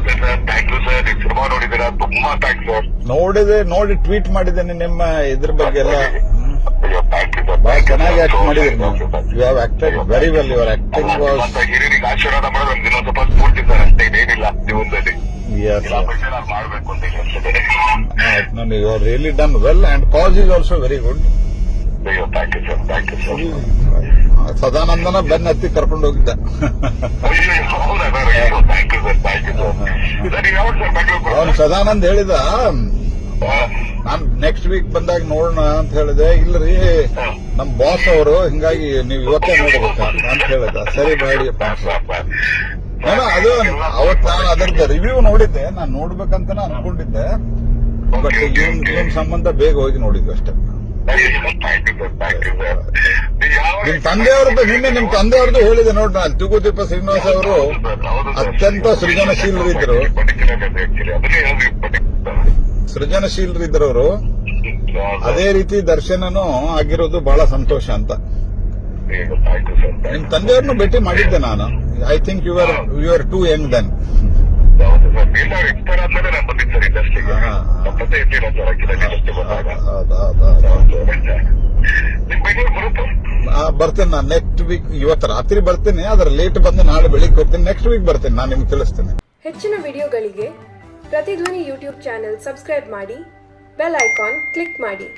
Thank you sir. ನೀವು cinema ನೋಡಿದ್ದೀರಾ, ತುಂಬಾ ಥ್ಯಾಂಕ್ಸ್ ಸರ್. ನೋಡಿ ಟ್ವೀಟ್ ಮಾಡಿದ್ದೇನೆ ನಿಮ್ಮ ಇದ್ರ ಬಗ್ಗೆ ಎಲ್ಲ. Thank you sir. ಬಹಳ ಚೆನ್ನಾಗಿ ಆಕ್ಟ್ ಮಾಡಿದ್ರಿ ನೀವು. You have acted very well. Your acting was ಹಿರಿಯರಿಗೆ ಆಶೀರ್ವಾದ ಮಾಡೋದು ಇನ್ನೊಂದು ಸ್ವಲ್ಪ ಸ್ಫೂರ್ತಿ ಸರ್, ಅಷ್ಟೇ, ಏನಿಲ್ಲ ಜೀವನದಲ್ಲಿ. ಮಾಡ್ಬೇಕು ಅಂತ ಹೇಳಿ you are really done well and cause is also very good. Thank you sir. Thank you sir. ಸದಾನಂದನ ಬೆನ್ನ ಹತ್ತಿ ಕರ್ಕೊಂಡು ಹೋಗಿದ್ದ. Thank you sir. Thank you sir. ಯಾವಾಗ ಸರ್ ಬೆಂಗಳೂರು? ಅವನು ಸದಾನಂದ್ ಹೇಳಿದ, ನಾನ್ ನೆಕ್ಸ್ಟ್ ವೀಕ್ ಬಂದಾಗ ನೋಡೋಣ ಅಂತ ಹೇಳಿದೆ. ಇಲ್ಲರಿ ನಮ್ ಬಾಸ್ ಅವರು, ಹಿಂಗಾಗಿ ನೀವು ಇವತ್ತೇ ನೋಡ್ಬೇಕಾ ಅಂತ ಹೇಳಿದ. ಸರಿ ಬೇಡಿಯಪ್ಪ. ಅದು ಅವತ್ ನಾನು ಅದರದ ರಿವ್ಯೂ ನೋಡಿದ್ದೆ, ನಾನು ನೋಡ್ಬೇಕಂತ ಅನ್ಕೊಂಡಿದ್ದೆ. ಬಟ್ ಇವನ್ ಸಂಬಂಧ ಬೇಗ ಹೋಗಿ ನೋಡಿದ್ವಿ ಅಷ್ಟೇ. ನಿಮ್ ತಂದೆಯವ್ರದ್ದು ನಿನ್ನೆ ನಿಮ್ ತಂದೆಯವ್ರದ್ದು ಹೇಳಿದೆ ನೋಡ್ರಿ, ನಾನು ತೂಗುದೀಪ ಶ್ರೀನಿವಾಸ್ ಅವರು ಅತ್ಯಂತ ಸೃಜನಶೀಲರಿದ್ರು ಅವರು. ಅದೇ ರೀತಿ ದರ್ಶನನು ಆಗಿರೋದು ಬಹಳ ಸಂತೋಷ ಅಂತ. ನಿಮ್ ತಂದೆಯವ್ರನ್ನು ಭೇಟಿ ಮಾಡಿದ್ದೆ ನಾನು. I think you are too young then. ಬರ್ತೇನೆ ನಾನು ನೆಕ್ಸ್ಟ್ ವೀಕ್. ಇವತ್ತು ರಾತ್ರಿ ಬರ್ತೇನೆ, ಅದ್ರ ಲೇಟ್ ಬಂದು ನಾಳೆ ಬೆಳಿಗ್ಗೆ ಹೋಗ್ತೇನೆ. ನೆಕ್ಸ್ಟ್ ವೀಕ್ ಬರ್ತೇನೆ, ನಾನು ನಿಮ್ಗೆ ತಿಳಿಸ್ತೇನೆ. ಹೆಚ್ಚಿನ ವಿಡಿಯೋಗಳಿಗೆ ಪ್ರತಿಧ್ವನಿ ಯೂಟ್ಯೂಬ್ ಚಾನೆಲ್ ಸಬ್ಸ್ಕ್ರೈಬ್ ಮಾಡಿ, ಬೆಲ್ ಐಕಾನ್ ಕ್ಲಿಕ್ ಮಾಡಿ.